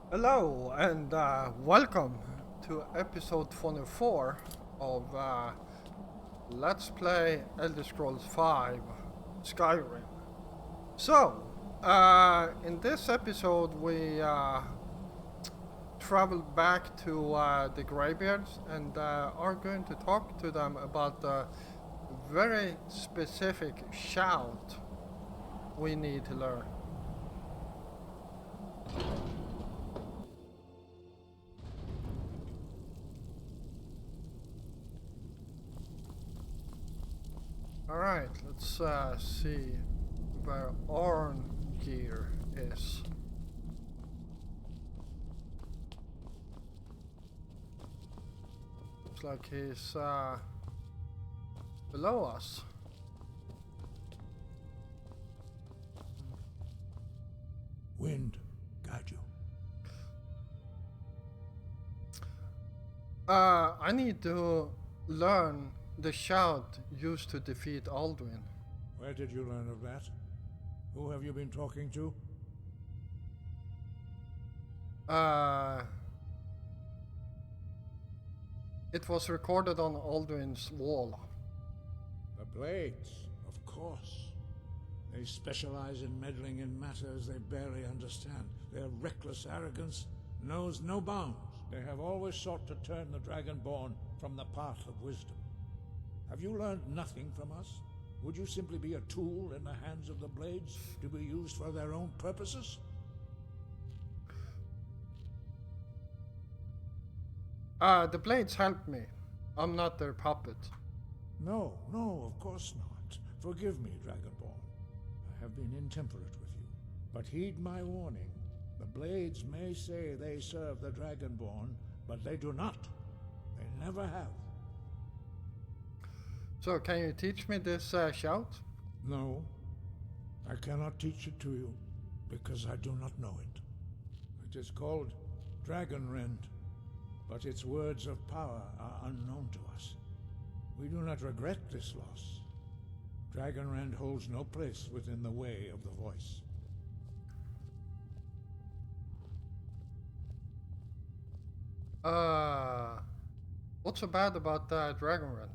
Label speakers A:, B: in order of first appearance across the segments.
A: Hello and welcome to episode 24 of Let's Play Elder Scrolls 5 Skyrim. So, in this episode, we travel back to the Greybeards and are going to talk to them about the very specific shout we need to learn. Alright, let's see where Gear is. Looks like he's below us.
B: Wind, guide you.
A: I need to learn the shout used to defeat Alduin.
B: Where did you learn of that? Who have you been talking to?
A: It was recorded on Alduin's wall.
B: The Blades, of course. They specialize in meddling in matters they barely understand. Their reckless arrogance knows no bounds. They have always sought to turn the Dragonborn from the path of wisdom. Have you learned nothing from us? Would you simply be a tool in the hands of the Blades to be used for their own purposes?
A: The Blades helped me. I'm not their puppet.
B: No, of course not. Forgive me, Dragonborn. I have been intemperate with you. But heed my warning. The Blades may say they serve the Dragonborn, but they do not. They never have.
A: So, can you teach me this shout?
B: No, I cannot teach it to you, because I do not know it. It is called Dragonrend, but its words of power are unknown to us. We do not regret this loss. Dragonrend holds no place within the way of the voice.
A: What's so bad about Dragonrend?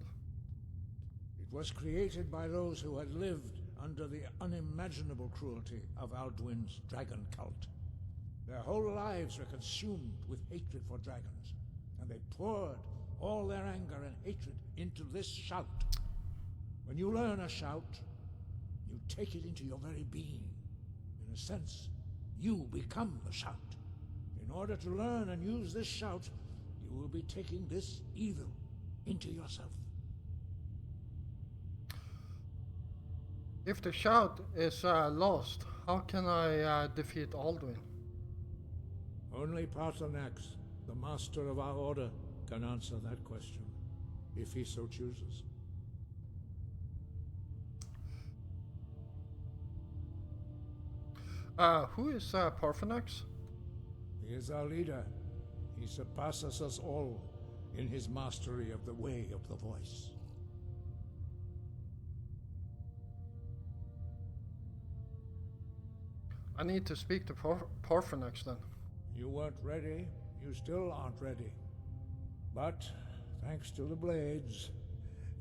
B: It was created by those who had lived under the unimaginable cruelty of Alduin's dragon cult. Their whole lives were consumed with hatred for dragons, and they poured all their anger and hatred into this shout. When you learn a shout, you take it into your very being. In a sense, you become the shout. In order to learn and use this shout, you will be taking this evil into yourself.
A: If the shout is lost, how can I defeat Alduin?
B: Only Paarthurnax, the master of our order, can answer that question, if he so chooses.
A: Who is Paarthurnax?
B: He is our leader. He surpasses us all in his mastery of the way of the voice.
A: I need to speak to Paarthurnax then.
B: You weren't ready. You still aren't ready. But, thanks to the Blades,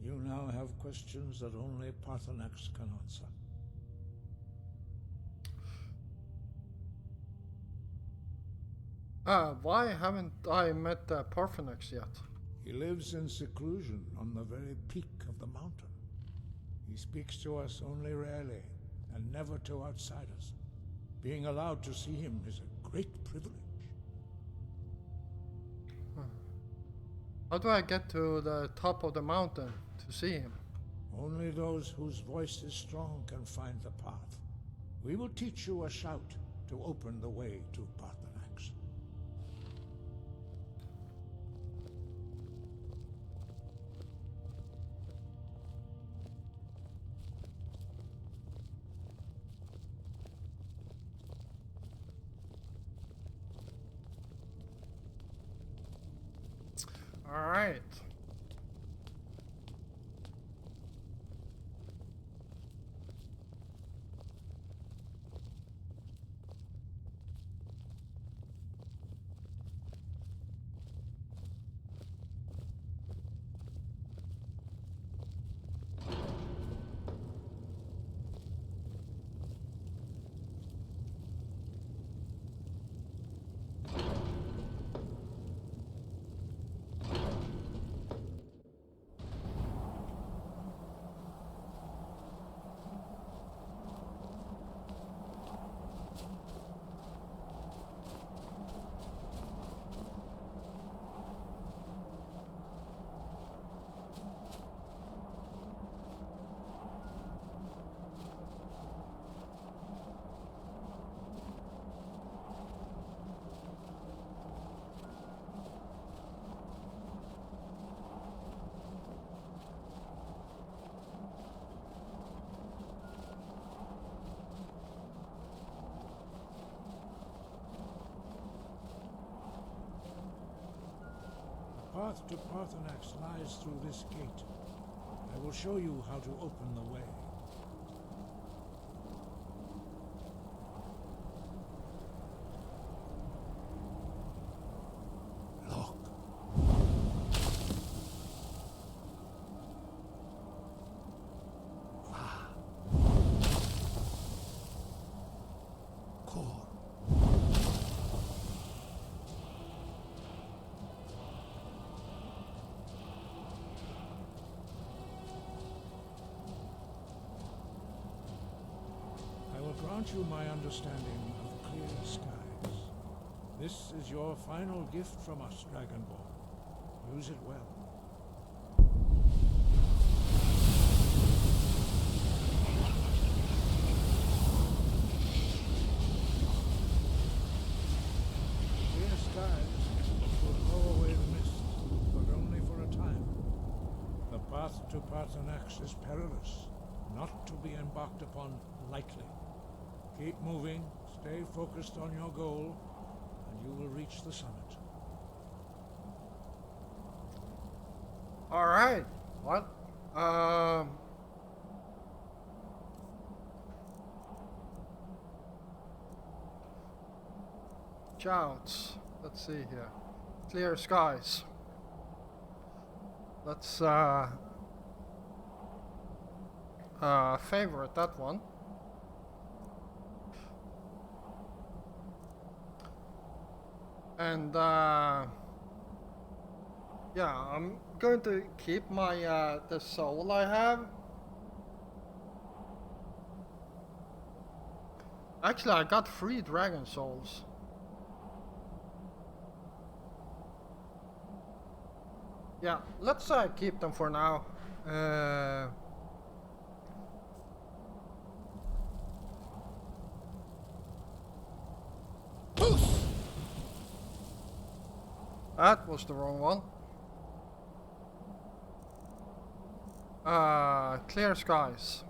B: you now have questions that only Paarthurnax can answer.
A: Why haven't I met Paarthurnax yet?
B: He lives in seclusion on the very peak of the mountain. He speaks to us only rarely, and never to outsiders. Being allowed to see him is a great privilege.
A: How do I get to the top of the mountain to see him?
B: Only those whose voice is strong can find the path. We will teach you a shout to open the way to Paarthurnax.
A: All right.
B: path to Parthenax lies through this gate. I will show you how to open the way. Look. Core. I will grant you my understanding of clear skies. This is your final gift from us, Dragonborn. Use it well. Clear skies will blow away the mist, but only for a time. The path to Parthenax is perilous, not to be embarked upon lightly. Keep moving, stay focused on your goal, and you will reach the summit.
A: Alright. What? Shouts. Let's see here. Clear skies. Let's favorite that one. And yeah, I'm going to keep my the soul I have. Actually, I got 3 dragon souls. Yeah, let's keep them for now. That was the wrong one. Clear skies.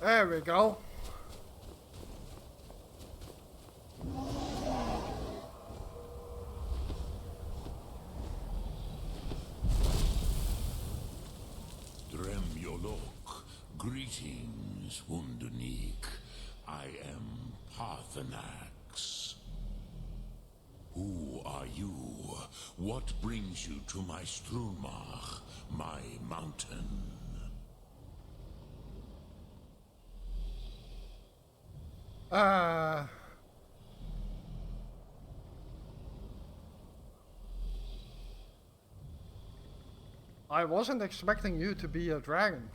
A: There we go.
C: Greetings, Wunderneek. I am Parthenax. Who are you? What brings you to my Strulmach, my mountain?
A: I wasn't expecting you to be a dragon.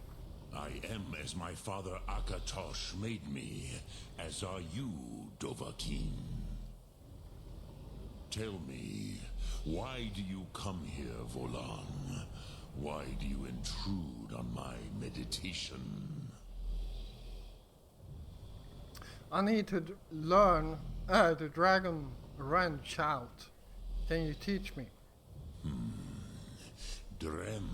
C: I am as my father Akatosh made me, as are you, Dovahkiin. Tell me, why do you come here, Volan? Why do you intrude on my meditation?
A: I need to learn the dragon rend shout. Can you teach me?
C: Drem,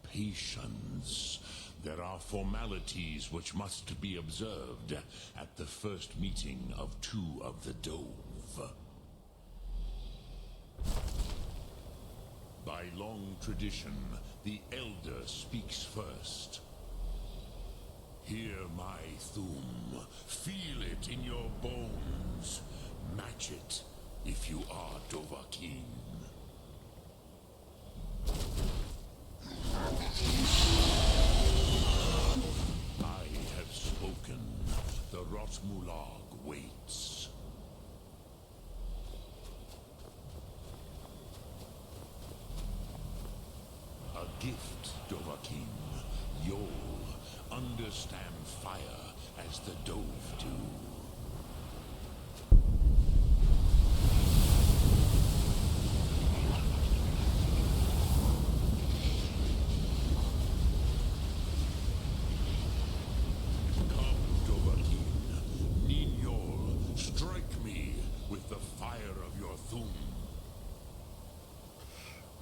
C: patience. There are formalities which must be observed at the first meeting of two of the Dove. By long tradition, the Elder speaks first. Hear my Thum. Feel it in your bones. Match it if you are Dovahkiin. I have spoken. The Rotmulag waits. A gift, Dovahkiin. You'll understand fire as the Dove do.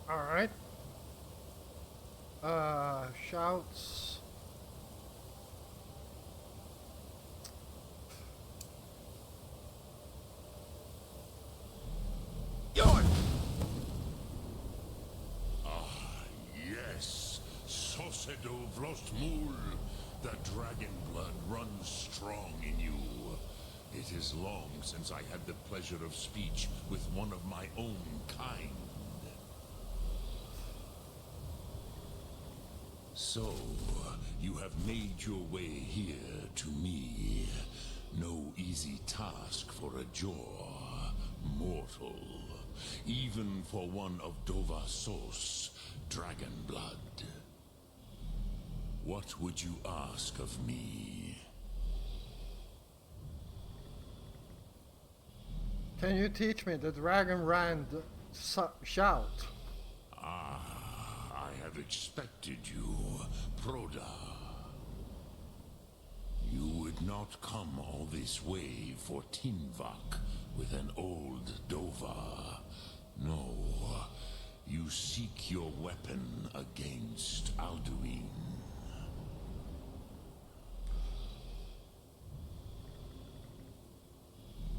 A: Alright. Shouts.
C: Yes. Sosedo Vlostmul. The dragon blood runs strong in you. It is long since I had the pleasure of speech with one of my own kind. So, you have made your way here to me. No easy task for a Jor, mortal. Even for one of Dovahsos, dragon blood. What would you ask of me?
A: Can you teach me the dragon rend shout?
C: I have expected you, Proda. You would not come all this way for Tinvak with an old Dova. No, you seek your weapon against Alduin.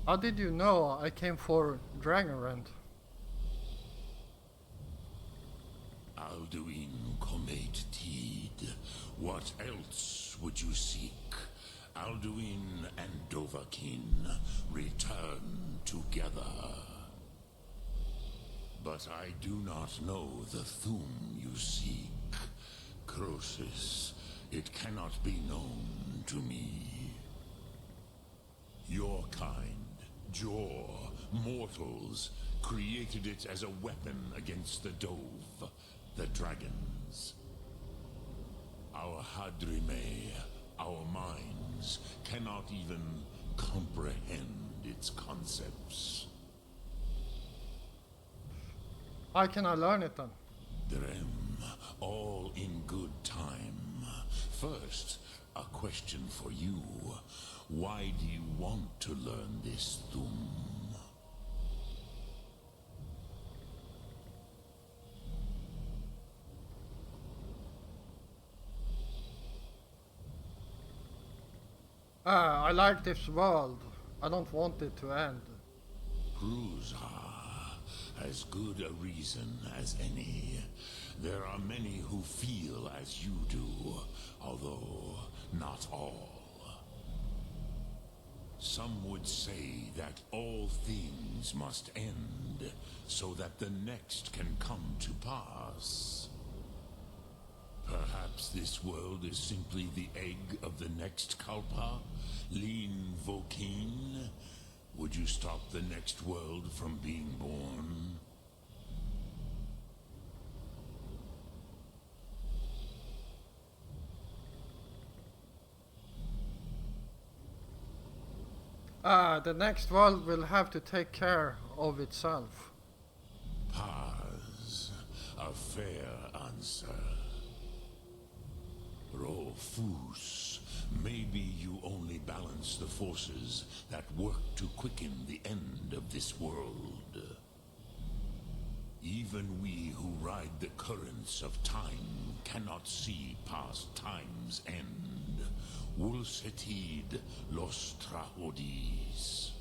A: How did you know I came for dragon rend?
C: Alduin Comet Teed. What else would you seek? Alduin and Dovahkiin return together. But I do not know the Thum you seek. Croesus, it cannot be known to me. Your kind, Jor, mortals, created it as a weapon against the Dove, the dragons. Our Hadrime, our minds, cannot even comprehend its concepts.
A: How can I learn it then?
C: Drem, all in good time. First, a question for you. Why do you want to learn this Thum?
A: I like this world. I don't want it to end.
C: Cruzar, as good a reason as any. There are many who feel as you do, although not all. Some would say that all things must end, so that the next can come to pass. Perhaps this world is simply the egg of the next Kalpa, Lean Vokeen. Would you stop the next world from being born?
A: The next world will have to take care of itself.
C: Paz, a fair answer. Rofus, maybe you only balance the forces that work to quicken the end of this world. Even we who ride the currents of time cannot see past time's end. Wulsetid los trahodis.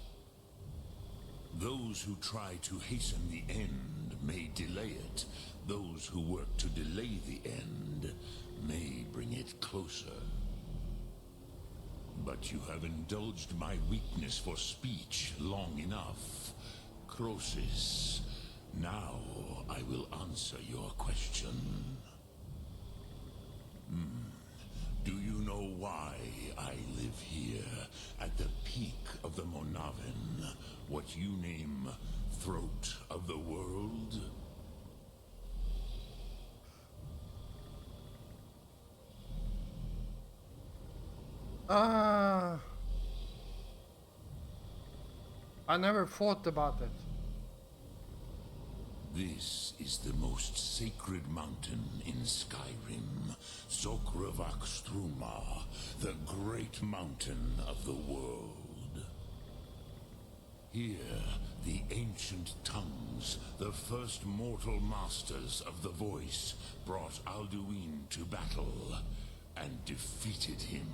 C: Those who try to hasten the end may delay it. Those who work to delay the end may bring it closer. But you have indulged my weakness for speech long enough. Croesus, now I will answer your question. Do you know why I live here, at the peak of the Monavin, what you name throat of the world?
A: I never thought about it.
C: This is the most sacred mountain in Skyrim, Sokravak Struma, the great mountain of the world. Here, the ancient tongues, the first mortal masters of the voice, brought Alduin to battle and defeated him.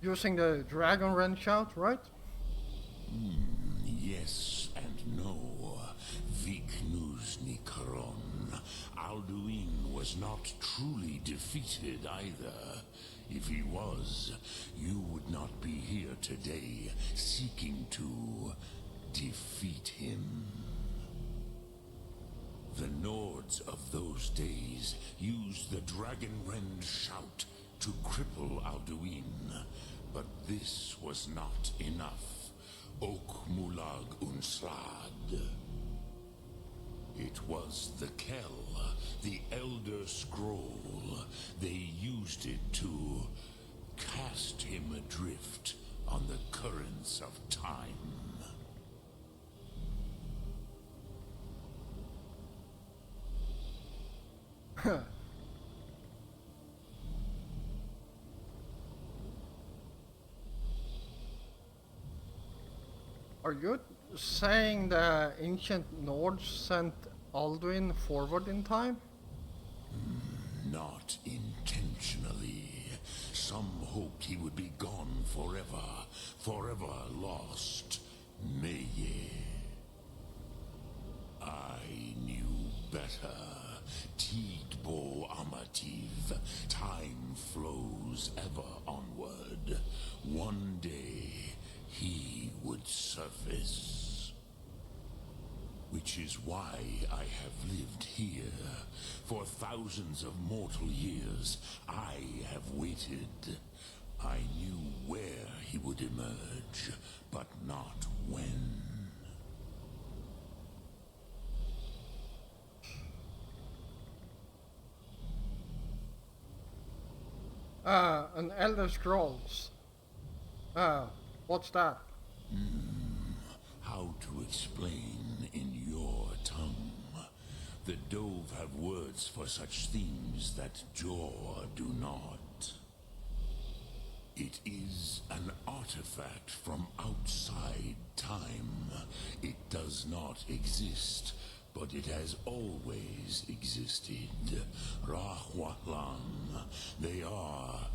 A: Using the dragon wrench out, right?
C: Yes and no. Viknus Nikaron. Alduin was not truly defeated either. If he was, you would not be here today, seeking to defeat him. The Nords of those days used the Dragonrend shout to cripple Alduin, but this was not enough. Ok Mulag Unslad. It was the Kell, the Elder Scroll. They used it to cast him adrift on the currents of time.
A: Are you saying the ancient Nords sent Alduin forward in time?
C: Not intentionally. Some hoped he would be gone forever, forever lost. Meye. I knew better. Tidbo Amativ. Time flows ever onward. One day, he would surface. Which is why I have lived here. For thousands of mortal years, I have waited. I knew where he would emerge, but not when.
A: An Elder Scrolls. What's that?
C: How to explain in your tongue? The Dove have words for such themes that Jor do not. It is an artifact from outside time. It does not exist, but it has always existed. Rahwatlan, they are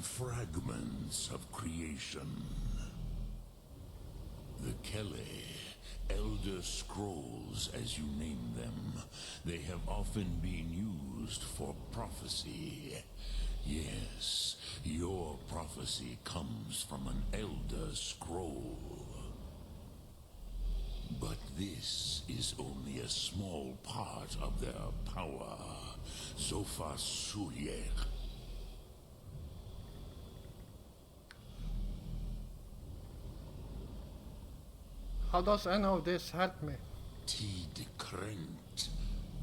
C: fragments of creation. The Kele, Elder Scrolls as you name them, they have often been used for prophecy. Yes, your prophecy comes from an Elder Scroll. But this is only a small part of their power. Zofa Suyer.
A: How does any of this help me?
C: Tid Krent.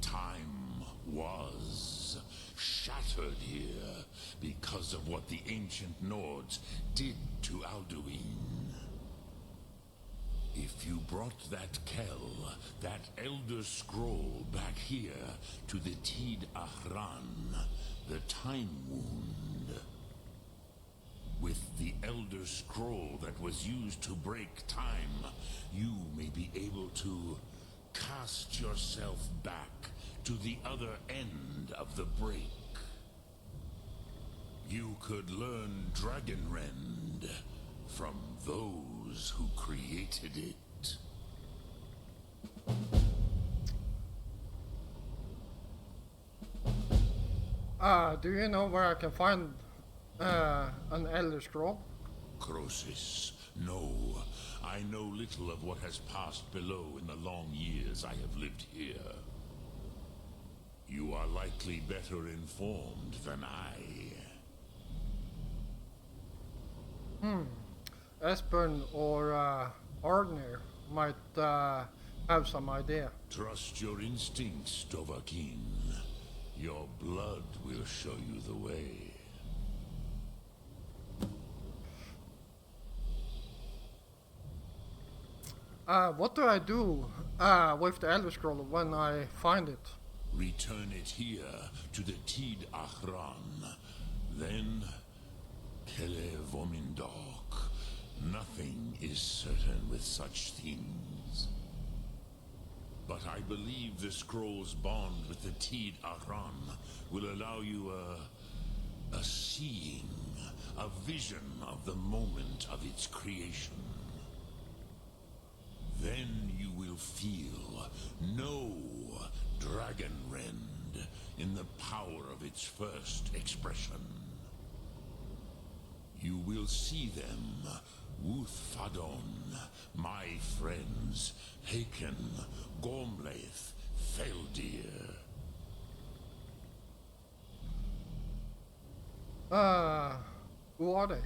C: Time was shattered here because of what the ancient Nords did to Alduin. If you brought that Kel, that Elder Scroll back here to the Tid Ahran, the Time Wound, with the Elder Scroll that was used to break time, you may be able to cast yourself back to the other end of the break. You could learn Dragonrend from those who created it.
A: Do you know where I can find an Elder Scroll?
C: Croesus, no. I know little of what has passed below in the long years I have lived here. You are likely better informed than I.
A: Esbern or Ardnir might have some idea.
C: Trust your instincts, Dovahkiin. Your blood will show you the way.
A: What do I do with the Elder Scroll when I find it?
C: Return it here to the Tid Ahran. Then, Kele Vomindok. Nothing is certain with such things. But I believe the scroll's bond with the Tid Ahran will allow you a seeing, a vision of the moment of its creation. Then you will feel, know Dragonrend in the power of its first expression. You will see them, Wuthfadon, my friends, Haken, Gormlaith, Feldir.
A: Who are they?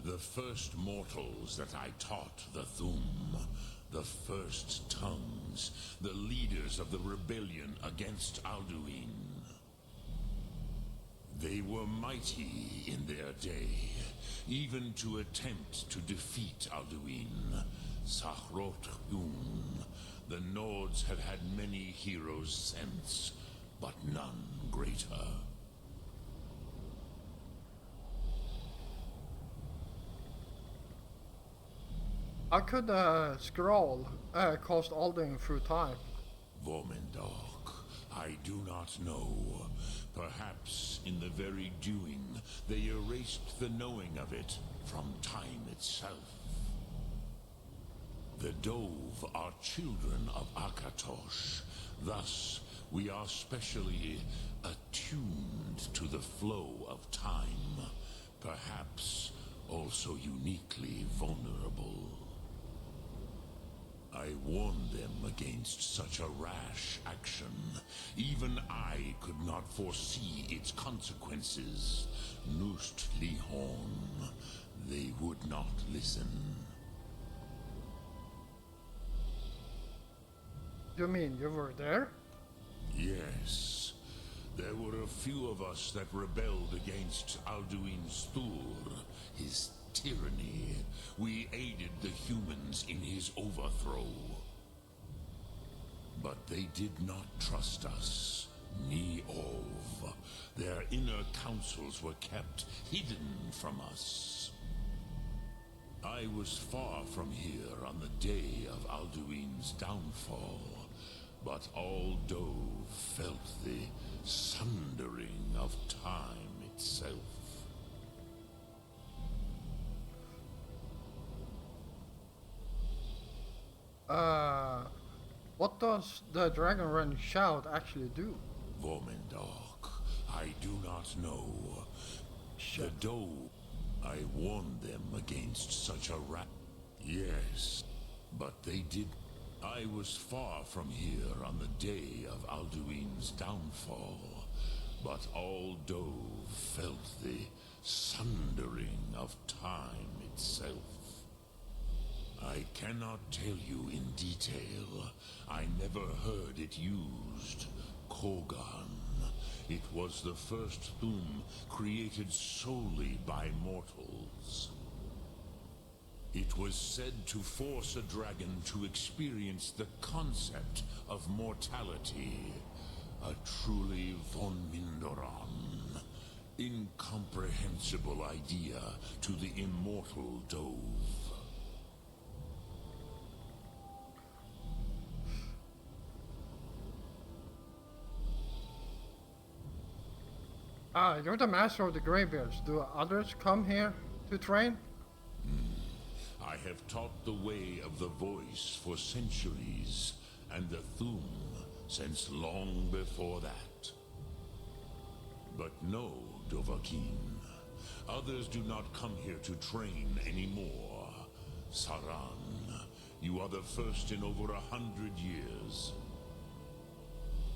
C: The first mortals that I taught the Thum. The first tongues, the leaders of the rebellion against Alduin. They were mighty in their day, even to attempt to defeat Alduin. Sahrot-Hun. The Nords have had many heroes since, but none greater.
A: How could a scroll cost Alduin through time?
C: Vormendok, I do not know. Perhaps in the very doing, they erased the knowing of it from time itself. The Dove are children of Akatosh. Thus, we are specially attuned to the flow of time. Perhaps also uniquely vulnerable. I warned them against such a rash action. Even I could not foresee its consequences. Nust Lihorn, they would not listen.
A: You mean you were there?
C: Yes. There were a few of us that rebelled against Alduin Stur, his tyranny. We aided the humans in his overthrow. But they did not trust us. Ni-Ov. Their inner councils were kept hidden from us. I was far from here on the day of Alduin's downfall. But all Dove felt the sundering of time itself.
A: What does the Dragonrun shout actually do?
C: Vormendok, I do not know.
A: Shit.
C: The Dove, I warned them against such a rat. Yes, but they did. I was far from here on the day of Alduin's downfall, but all Dove felt the sundering of time itself. I cannot tell you in detail. I never heard it used. Kogan. It was the first Thum created solely by mortals. It was said to force a dragon to experience the concept of mortality. A truly von Mindoran. Incomprehensible idea to the immortal Dove.
A: You're the master of the Greybeards. Do others come here to train?
C: I have taught the way of the voice for centuries, and the Thum since long before that. But no, Dovahkiin. Others do not come here to train anymore. Saran, you are the first in over 100 years.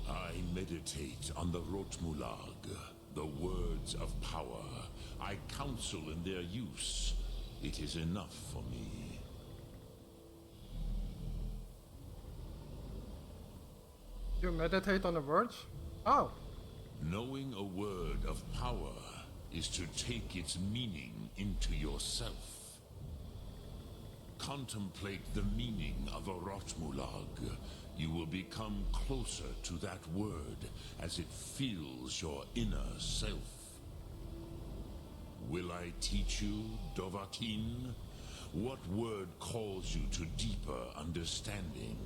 C: I meditate on the Rotmulag, the words of power. I counsel in their use. It is enough for me.
A: You meditate on the words? Oh.
C: Knowing a word of power is to take its meaning into yourself. Contemplate the meaning of a Rotmulag. You will become closer to that word as it fills your inner self. Will I teach you, Dovahkiin? What word calls you to deeper understanding?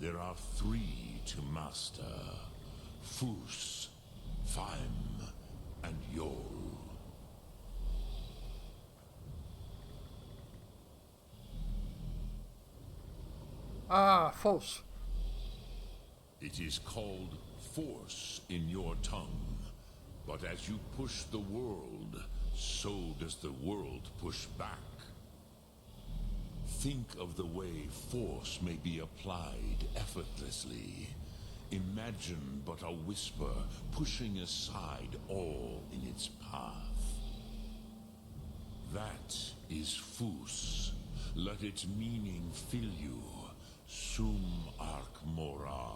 C: There are 3 to master. Fus, Faim, and Yol.
A: False.
C: It is called force in your tongue. But as you push the world, so does the world push back. Think of the way force may be applied effortlessly. Imagine but a whisper pushing aside all in its path. That is Fus. Let its meaning fill you. Sum Ark Mora.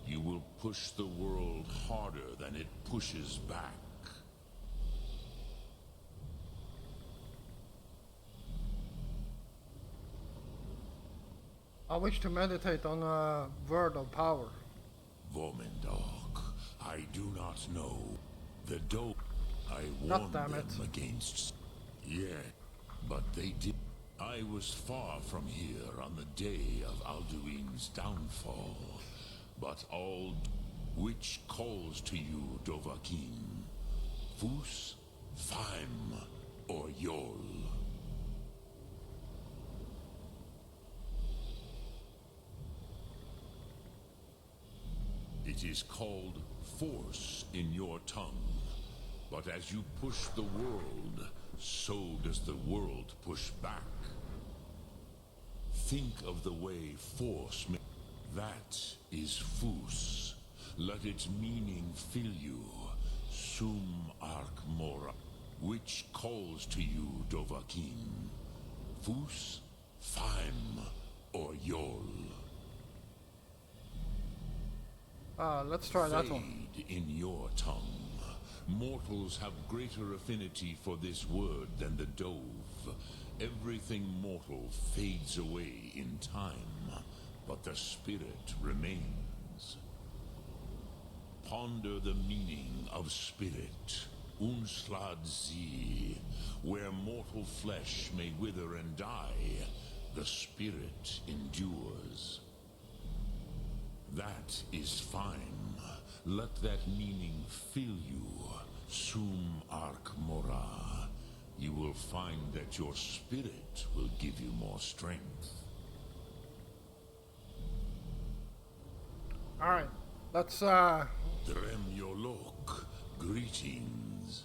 C: You will push the world harder than it pushes back.
A: I wish to meditate on a word of power.
C: Vormendok, I do not know. The dope I
A: God
C: warned
A: damn
C: them
A: it.
C: against. Yeah, but they did. I was far from here on the day of Alduin's downfall. But all which calls to you, Dovahkiin? Fus, Faim, or Yol? It is called force in your tongue. But as you push the world, so does the world push back. Think of the way force may... That is Fus. Let its meaning fill you. Sum Ark Mora. Which calls to you, Dovahkiin? Fus, Faim, or Yol?
A: Let's try that one.
C: Fade in your tongue. Mortals have greater affinity for this word than the Dove. Everything mortal fades away in time, but the spirit remains. Ponder the meaning of spirit, Unslad Zi. Where mortal flesh may wither and die, the spirit endures. That is fine. Let that meaning fill you. Sum arc mora. You will find that your spirit will give you more strength.
A: Alright, let's
C: Drem Yolok, greetings.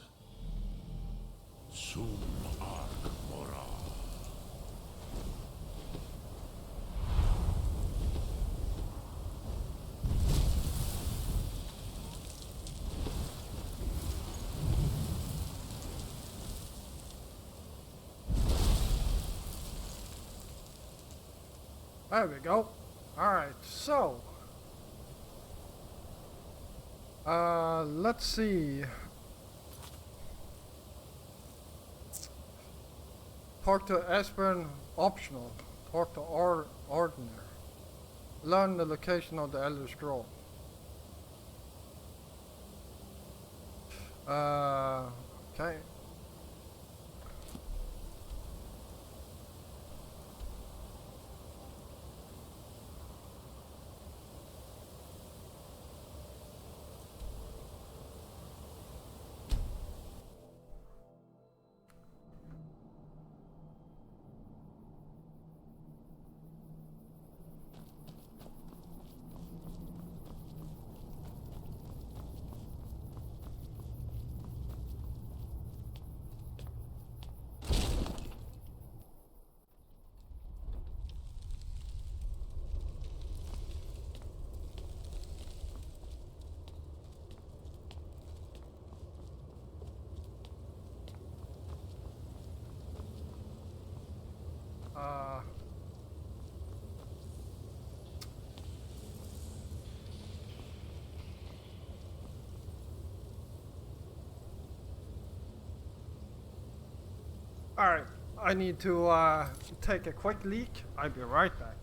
C: Sum arc mora.
A: there we go. Alright, so let's see. Talk to Espen, optional. Talk to Ordner. Learn the location of the Elder Scroll. Okay. Alright, I need to take a quick leak. I'll be right back.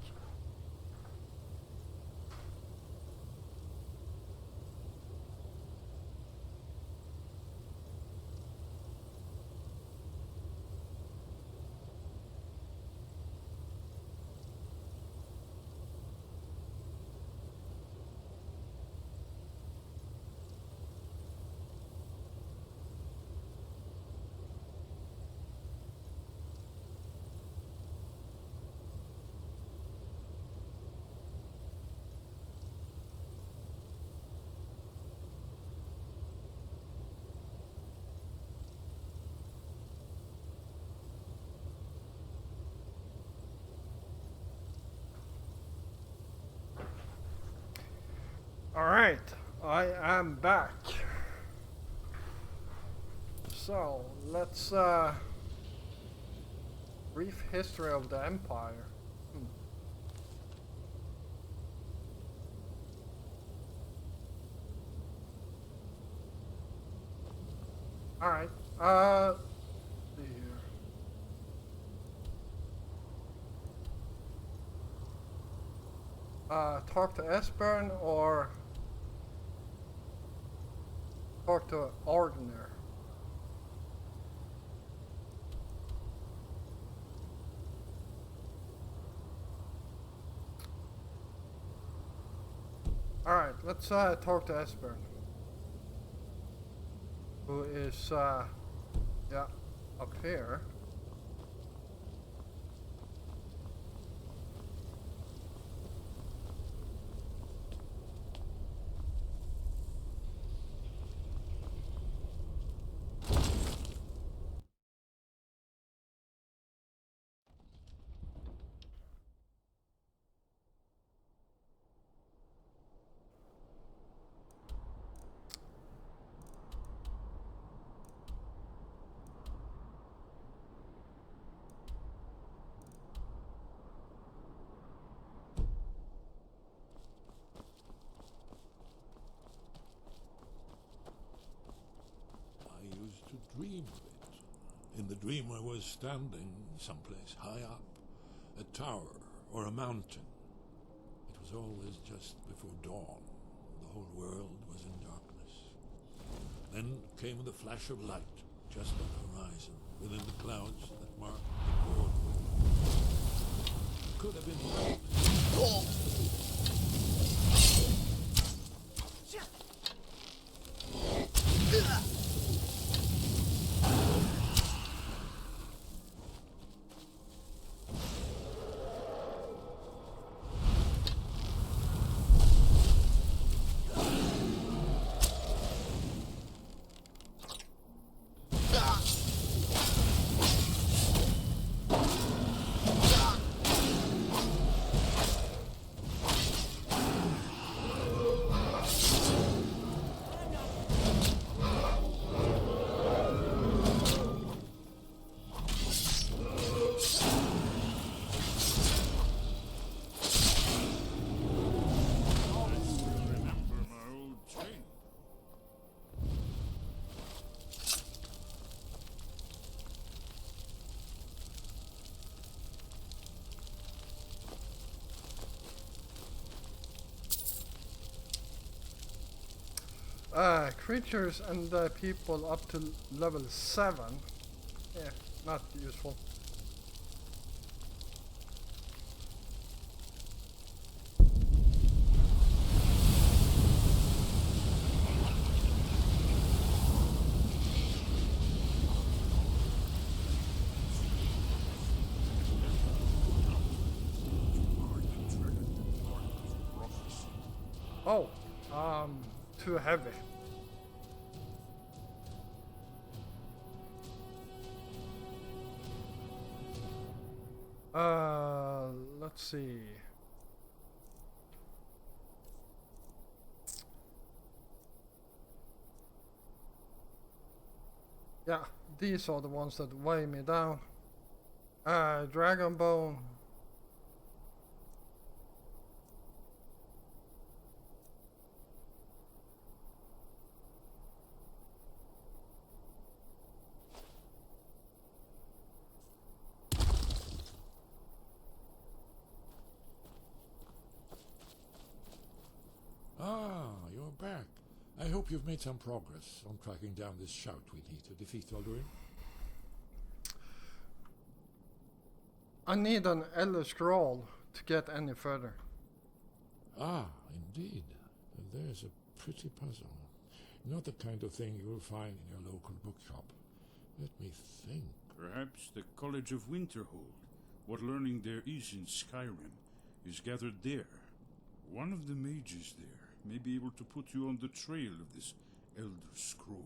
A: Alright, I am back. So, let's brief history of the Empire. Alright, see here. Talk to Esbern or talk to Ordner. Alright, let's talk to Esbern, who is yeah, up here.
B: Dream of it. In the dream I was standing someplace high up, a tower or a mountain. It was always just before dawn. The whole world was in darkness. Then came the flash of light, just on the horizon, within the clouds that marked the border. It could have been light.
A: Creatures and people up to level 7. Yeah, not useful. Oh, too heavy. Let's see. Yeah, these are the ones that weigh me down. Dragon bone.
B: Ah, you're back. I hope you've made some progress on tracking down this shout we need to defeat Alduin.
A: I need an Elder Scroll to get any further.
B: Ah, indeed. There's a pretty puzzle. Not the kind of thing you'll find in your local bookshop. Let me think.
D: Perhaps the College of Winterhold, what learning there is in Skyrim, is gathered there. One of the mages there may be able to put you on the trail of this Elder Scroll.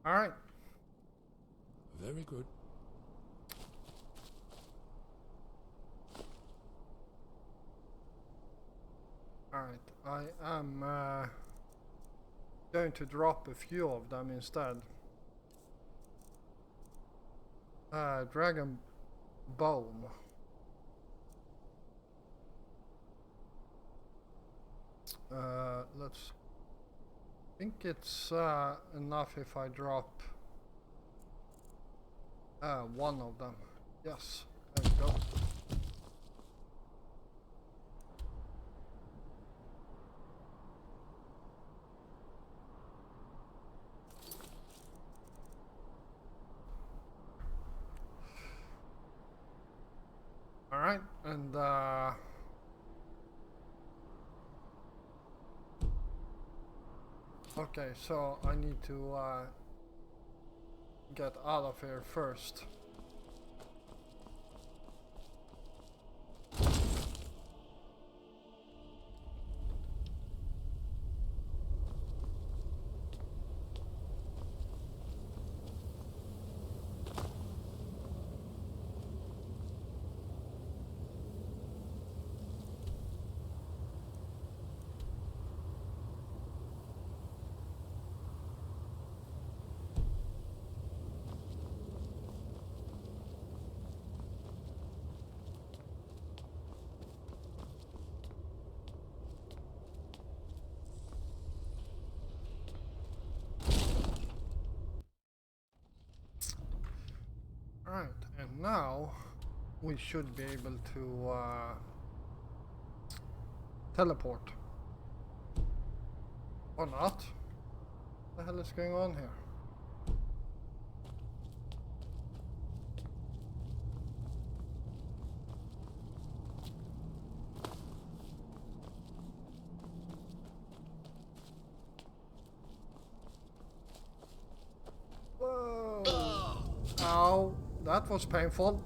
A: Alright.
B: Very good.
A: Alright, I am going to drop a few of them instead. Dragon bone. Let's think it's enough if I drop one of them. Yes, there we go. Alright, and okay, so I need to get out of here first. Alright, and now we should be able to teleport. Or not. What the hell is going on here? Whoa! Ow, that was painful.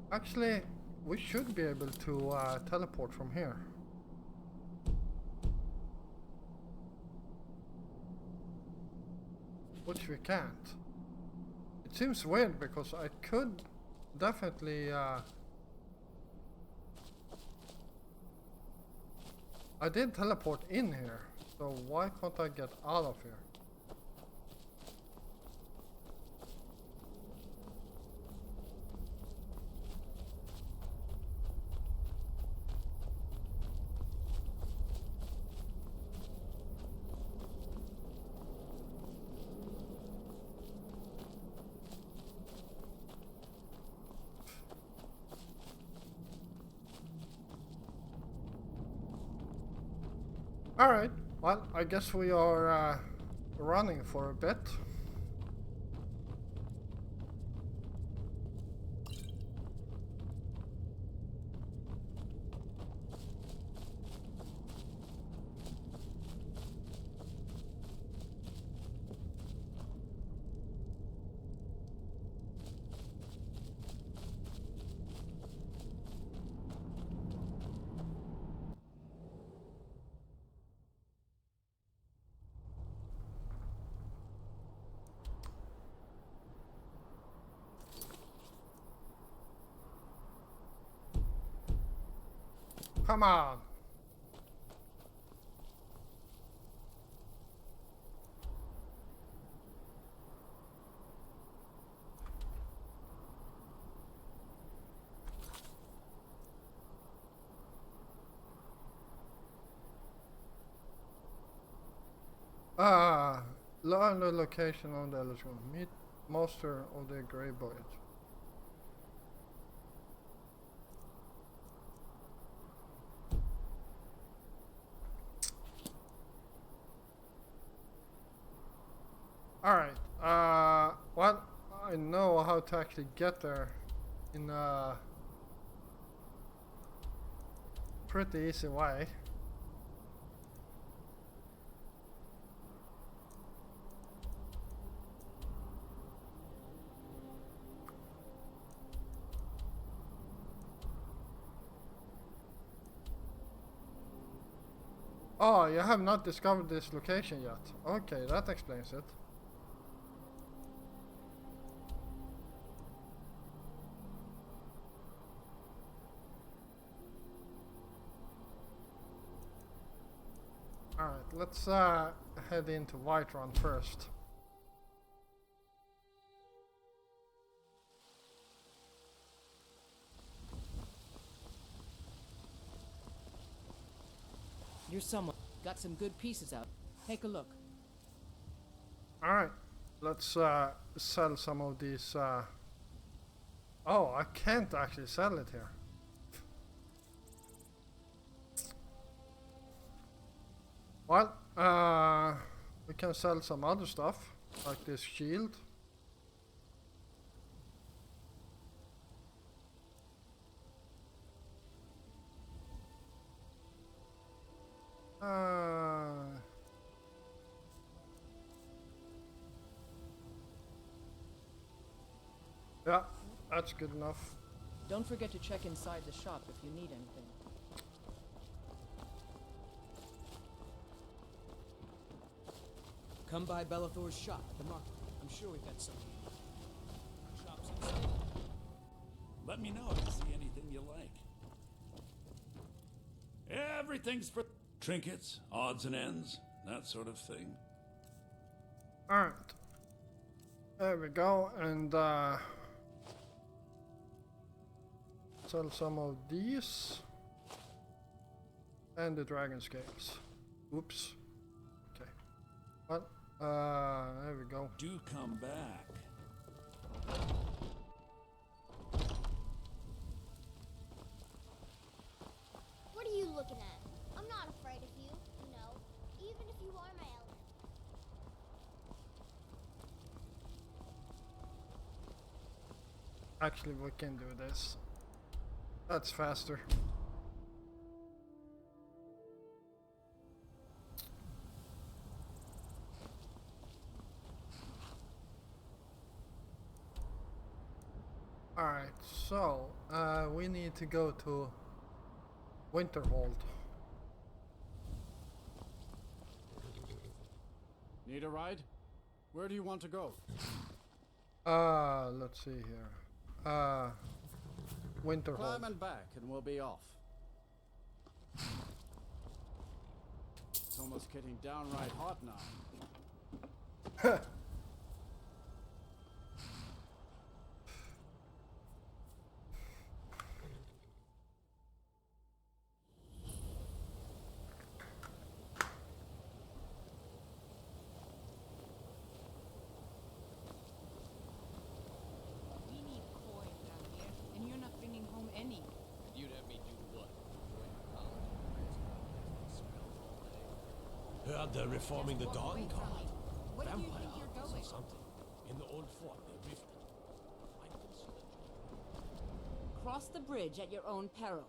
A: Actually, we should be able to teleport from here. Which we can't. It seems weird because I could definitely I did teleport in here, so why can't I get out of here? Alright, well, I guess we are running for a bit. Come on. Learn the location on the eligible. Meet master of the Grey Voyage. Alright, well, I know how to actually get there in a pretty easy way. Oh, you have not discovered this location yet. Okay, that explains it. Alright, let's head into Whiterun first.
E: You're someone. Got some good pieces out. Take a look.
A: Alright, let's sell some of these. Oh, I can't actually sell it here. Well, we can sell some other stuff, like this shield. Yeah, that's good enough.
E: Don't forget to check inside the shop if you need anything. Come by Bellathor's shop at the market. I'm sure we've got something. Shops inside.
C: Let me know if you see anything you like. Everything's for trinkets, odds and ends, that sort of thing.
A: Alright. There we go, and sell some of these. And the dragon scales. Oops. Okay. Well, there we go.
C: Do come back.
F: What are you looking at? I'm not afraid of you, you know, even if you are my element.
A: Actually, we can do this. That's faster. Alright, so we need to go to Winterhold.
G: Need a ride? Where do you want to go?
A: Let's see here. Winterhold.
G: Climb and back and we'll be off. It's almost getting downright hot now.
E: We need coin down here, and you're not bringing home any.
H: You'd have me do what? Go into college and raise smells all day? heard they're reforming the Dawn Guard.
I: Where do you think
H: Vampire
I: you're
H: hunters
I: going?
H: or something. In the old fort they rifted. I consider
I: Cross the bridge at your own peril.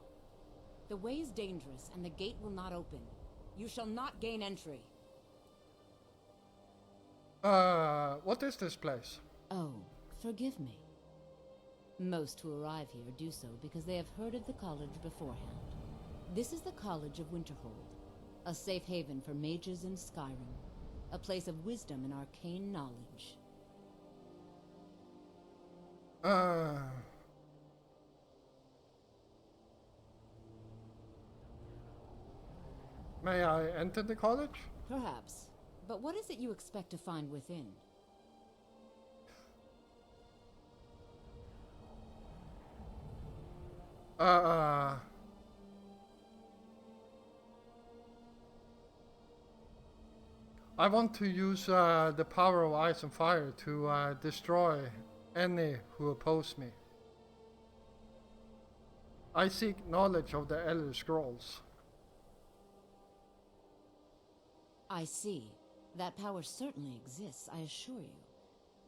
I: The way is dangerous, and the gate will not open. You shall not gain entry.
A: What is this place?
I: Oh, forgive me. Most who arrive here do so because they have heard of the college beforehand. This is the College of Winterhold, a safe haven for mages in Skyrim, a place of wisdom and arcane knowledge.
A: May I enter the college?
I: Perhaps. But what is it you expect to find within?
A: I want to use the power of ice and fire to destroy any who oppose me. I seek knowledge of the Elder Scrolls.
I: I see. That power certainly exists, I assure you.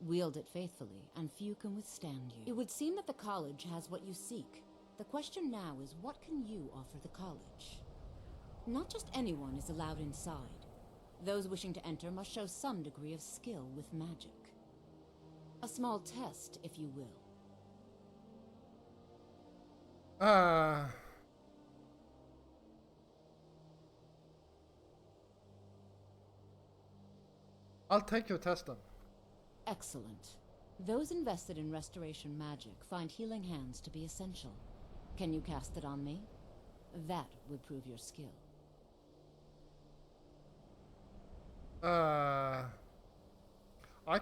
I: Wield it faithfully, and few can withstand you. It would seem that the college has what you seek. The question now is, what can you offer the college? Not just anyone is allowed inside. Those wishing to enter must show some degree of skill with magic. A small test, if you will.
A: I'll take your test then.
I: Excellent. Those invested in restoration magic find healing hands to be essential. Can you cast it on me? That would prove your skill.
A: I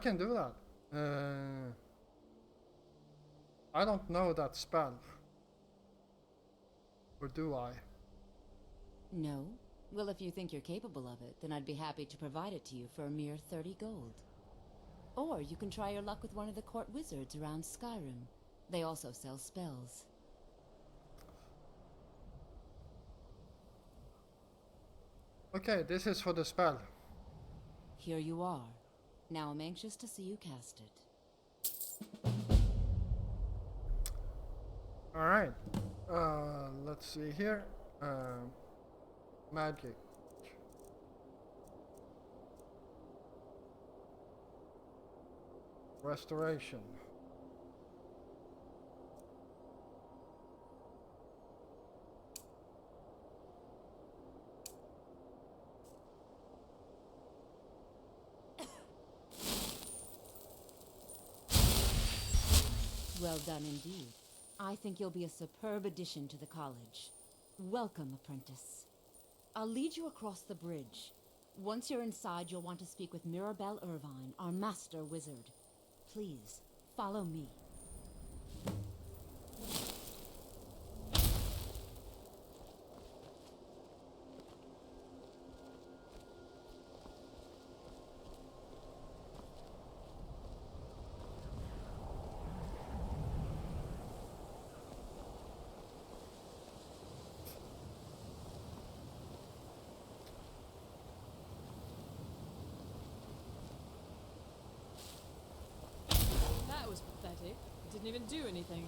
A: can do that. I don't know that spell. Or do I?
I: No? Well, if you think you're capable of it, then I'd be happy to provide it to you for a mere 30 gold. Or you can try your luck with one of the court wizards around Skyrim. They also sell spells.
A: Okay, this is for the spell.
I: Here you are. Now I'm anxious to see you cast it.
A: Alright. Let's see here. Magic. Restoration.
I: Well done indeed. I think you'll be a superb addition to the college. Welcome, apprentice. I'll lead you across the bridge. Once you're inside, you'll want to speak with Mirabelle Irvine, our master wizard. Please, follow me.
J: That was pathetic. It didn't even do anything.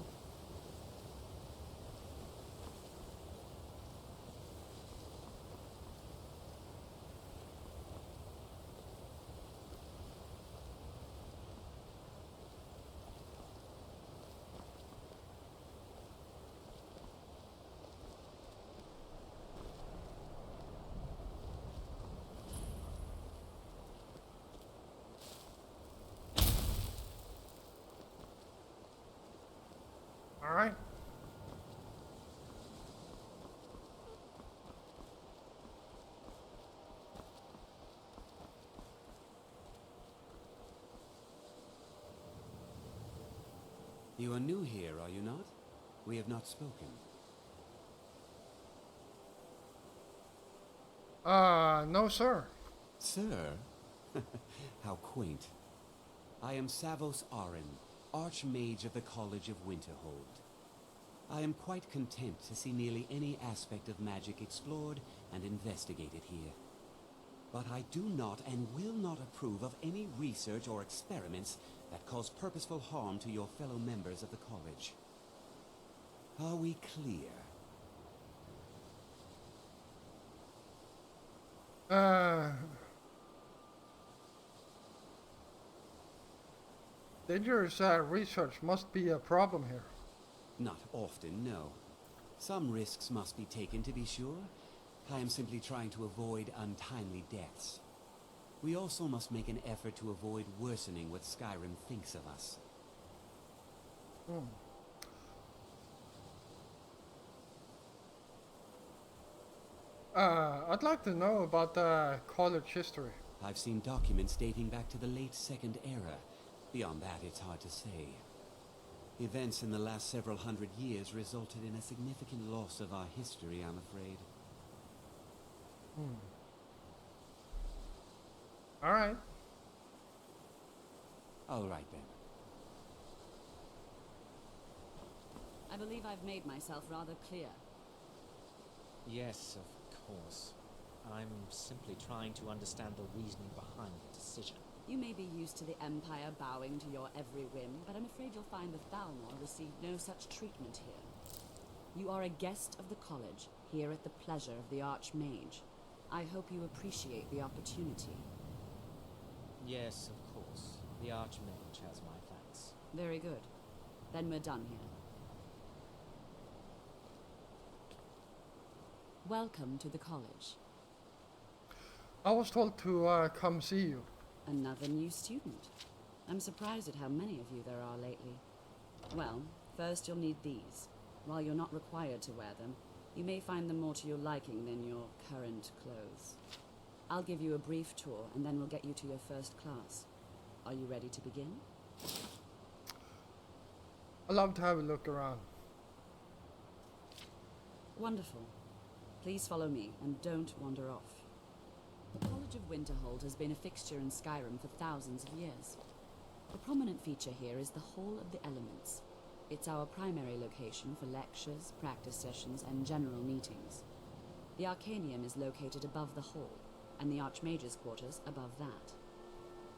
A: Alright.
K: You are new here, are you not? We have not spoken.
A: No, sir.
K: Sir? How quaint. I am Savos Arin, Archmage of the College of Winterhold. I am quite content to see nearly any aspect of magic explored and investigated here. But I do not and will not approve of any research or experiments that cause purposeful harm to your fellow members of the college. Are we clear?
A: Dangerous research must be a problem here.
K: Not often, no. Some risks must be taken, to be sure. I am simply trying to avoid untimely deaths. We also must make an effort to avoid worsening what Skyrim thinks of us.
A: I'd like to know about the college history.
K: I've seen documents dating back to the late Second Era. Beyond that, it's hard to say. Events in the last several hundred years resulted in a significant loss of our history, I'm afraid.
A: Alright.
K: All right, then.
I: I believe I've made myself rather clear.
L: Yes, of course. I'm simply trying to understand the reasoning behind the decision.
I: You may be used to the Empire bowing to your every whim, but I'm afraid you'll find the Thalmor received no such treatment here. You are a guest of the college, here at the pleasure of the Archmage. I hope you appreciate the opportunity.
L: Yes, of course. The Archmage has my thanks.
I: Very good. Then we're done here. Welcome to the college.
A: I was told to come see you.
I: Another new student. I'm surprised at how many of you there are lately. Well, first you'll need these. While you're not required to wear them, you may find them more to your liking than your current clothes. I'll give you a brief tour, and then we'll get you to your first class. Are you ready to begin?
A: I'd love to have a look around.
I: Wonderful. Please follow me, and don't wander off. The College of Winterhold has been a fixture in Skyrim for thousands of years. The prominent feature here is the Hall of the Elements. It's our primary location for lectures, practice sessions, and general meetings. The Arcanium is located above the hall, and the Archmage's quarters above that.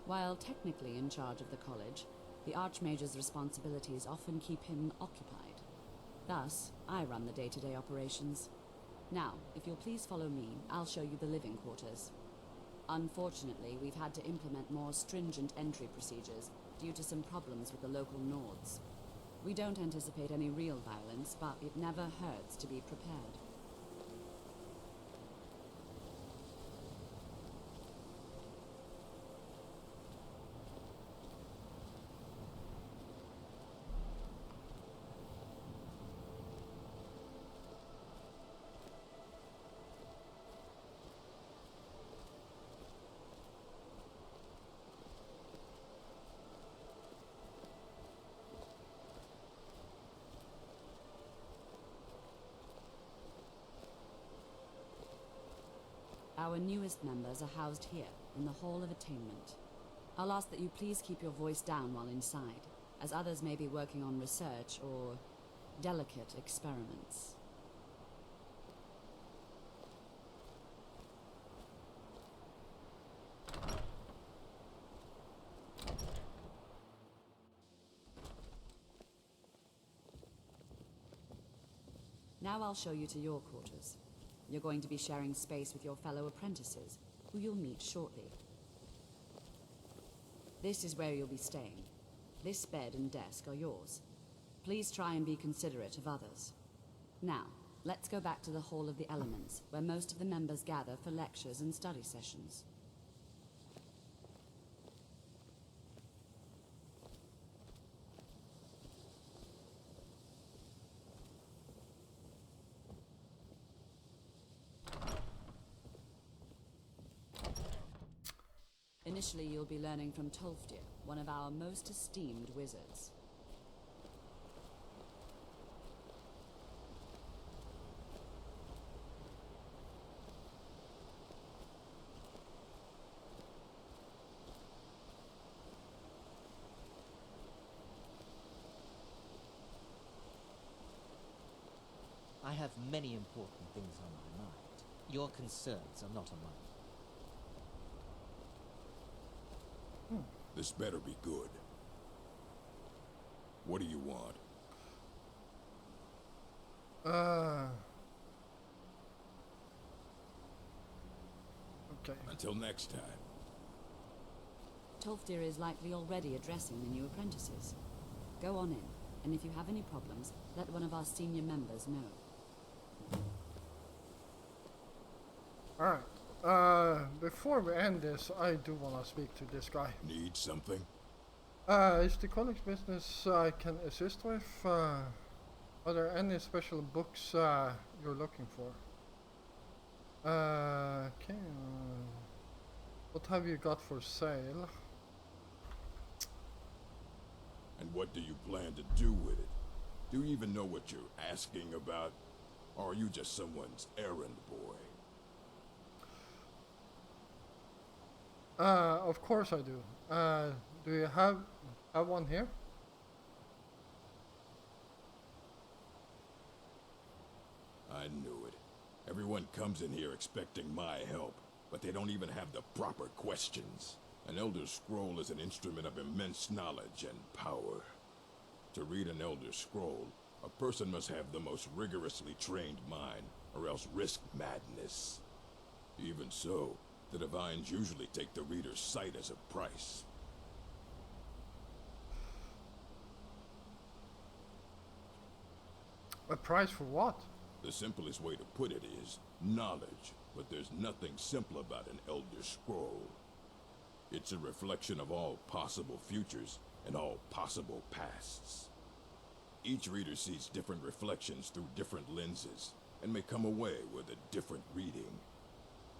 I: While technically in charge of the college, the Archmage's responsibilities often keep him occupied. Thus, I run the day-to-day operations. Now, if you'll please follow me, I'll show you the living quarters. Unfortunately, we've had to implement more stringent entry procedures due to some problems with the local Nords. We don't anticipate any real violence, but it never hurts to be prepared. Our newest members are housed here, in the Hall of Attainment. I'll ask that you please keep your voice down while inside, as others may be working on research or delicate experiments. Now I'll show you to your quarters. You're going to be sharing space with your fellow apprentices, who you'll meet shortly. This is where you'll be staying. This bed and desk are yours. Please try and be considerate of others. Now, let's go back to the Hall of the Elements, where most of the members gather for lectures and study sessions. Initially, you'll be learning from Tolfdir, one of our most esteemed wizards.
L: I have many important things on my mind. Your concerns are not on mine.
C: This better be good. What do you want?
A: Okay.
C: Until next time.
I: Tolfdir is likely already addressing the new apprentices. Go on in, and if you have any problems, let one of our senior members know.
A: Alright. Before we end this, I do want to speak to this guy.
C: Need something?
A: Is the college business I can assist with? Are there any special books you're looking for? Okay. What have you got for sale?
C: And what do you plan to do with it? Do you even know what you're asking about? Or are you just someone's errand boy?
A: Of course I do. Do you have one here?
C: I knew it. Everyone comes in here expecting my help, but they don't even have the proper questions. An Elder Scroll is an instrument of immense knowledge and power. To read an Elder Scroll, a person must have the most rigorously trained mind, or else risk madness. Even so, the Divines usually take the reader's sight as a price.
A: A price for what?
C: The simplest way to put it is knowledge, but there's nothing simple about an Elder Scroll. It's a reflection of all possible futures and all possible pasts. Each reader sees different reflections through different lenses and may come away with a different reading.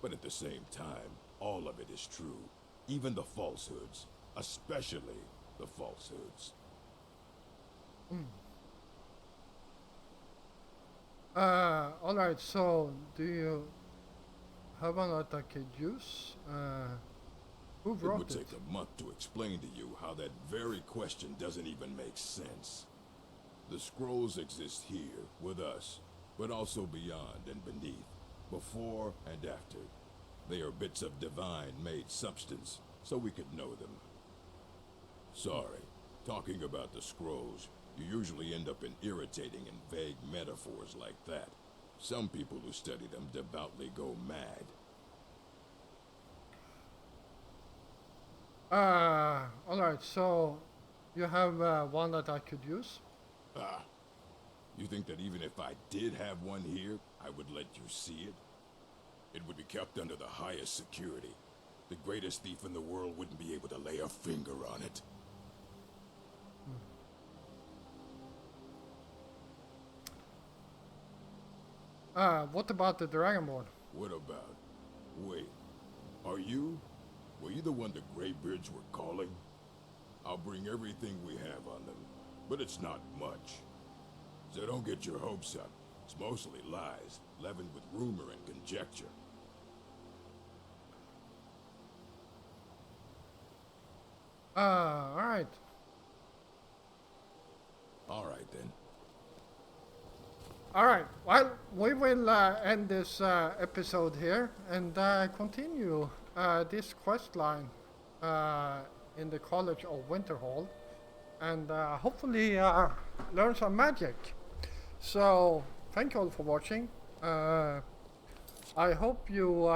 C: But at the same time, all of it is true, even the falsehoods, especially the falsehoods.
A: Alright, so do you have one that I could use? Who
C: It
A: wrote
C: would
A: it?
C: take a month to explain to you how that very question doesn't even make sense. The scrolls exist here, with us, but also beyond and beneath, before and after. They are bits of divine-made substance, so we could know them. Sorry, talking about the scrolls, you usually end up in irritating and vague metaphors like that. Some people who study them devoutly go mad.
A: Alright, so you have one that I could use?
C: Ah, you think that even if I did have one here, I would let you see it? It would be kept under the highest security. The greatest thief in the world wouldn't be able to lay a finger on it.
A: What about the Dragonborn?
C: What about? Wait, were you the one the Greybeards were calling? I'll bring everything we have on them, but it's not much. So don't get your hopes up. It's mostly lies, leavened with rumor and conjecture.
A: Alright.
C: Alright then.
A: Alright, well, we will end this episode here and continue this quest line in the College of Winterhold and hopefully learn some magic. So, thank you all for watching. I hope you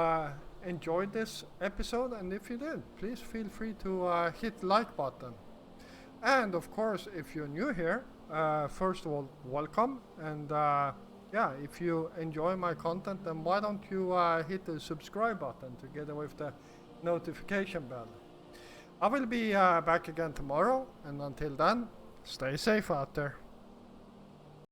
A: enjoyed this episode, and if you did, please feel free to hit the like button. And of course, if you're new here, first of all, welcome, and yeah, if you enjoy my content, then why don't you hit the subscribe button together with the notification bell. I will be back again tomorrow, and until then, stay safe out there.